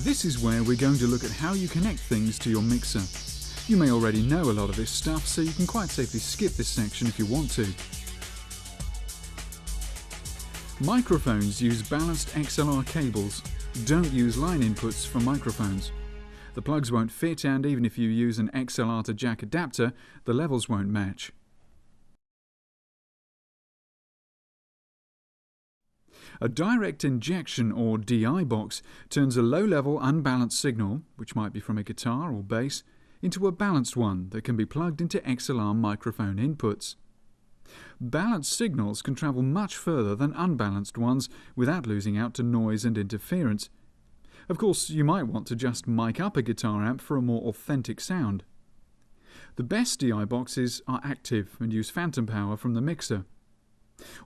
This is where we're going to look at how you connect things to your mixer. You may already know a lot of this stuff, so you can quite safely skip this section if you want to. Microphones use balanced XLR cables. Don't use line inputs for microphones. The plugs won't fit, and even if you use an XLR to jack adapter, the levels won't match. A direct injection or DI box turns a low-level unbalanced signal, which might be from a guitar or bass, into a balanced one that can be plugged into XLR microphone inputs. Balanced signals can travel much further than unbalanced ones without losing out to noise and interference. Of course, you might want to just mic up a guitar amp for a more authentic sound. The best DI boxes are active and use phantom power from the mixer.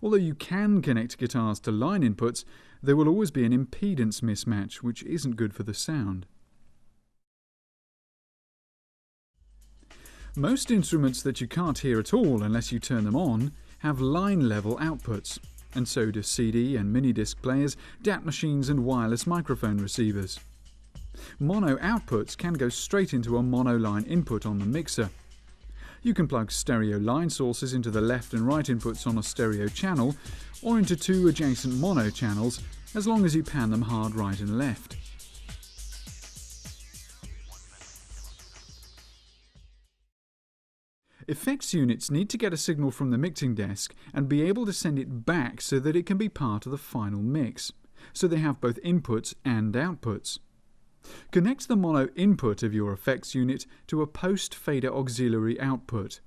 Although you can connect guitars to line inputs, there will always be an impedance mismatch, which isn't good for the sound. Most instruments that you can't hear at all unless you turn them on have line-level outputs, and so do CD and mini-disc players, DAT machines and wireless microphone receivers. Mono outputs can go straight into a mono-line input on the mixer. You can plug stereo line sources into the left and right inputs on a stereo channel, or into two adjacent mono channels, as long as you pan them hard right and left. Effects units need to get a signal from the mixing desk and be able to send it back so that it can be part of the final mix, so they have both inputs and outputs. Connect the mono input of your effects unit to a post-fader auxiliary output.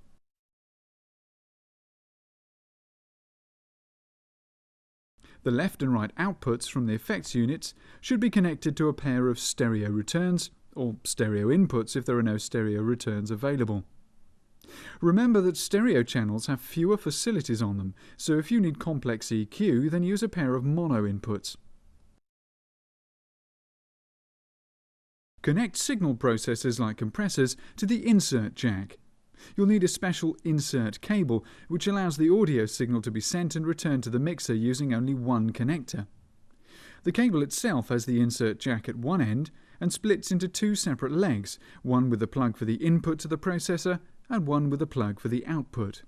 The left and right outputs from the effects units should be connected to a pair of stereo returns, or stereo inputs if there are no stereo returns available. Remember that stereo channels have fewer facilities on them, so if you need complex EQ, then use a pair of mono inputs. Connect signal processors like compressors to the insert jack. You'll need a special insert cable, which allows the audio signal to be sent and returned to the mixer using only one connector. The cable itself has the insert jack at one end and splits into two separate legs, one with a plug for the input to the processor and one with a plug for the output.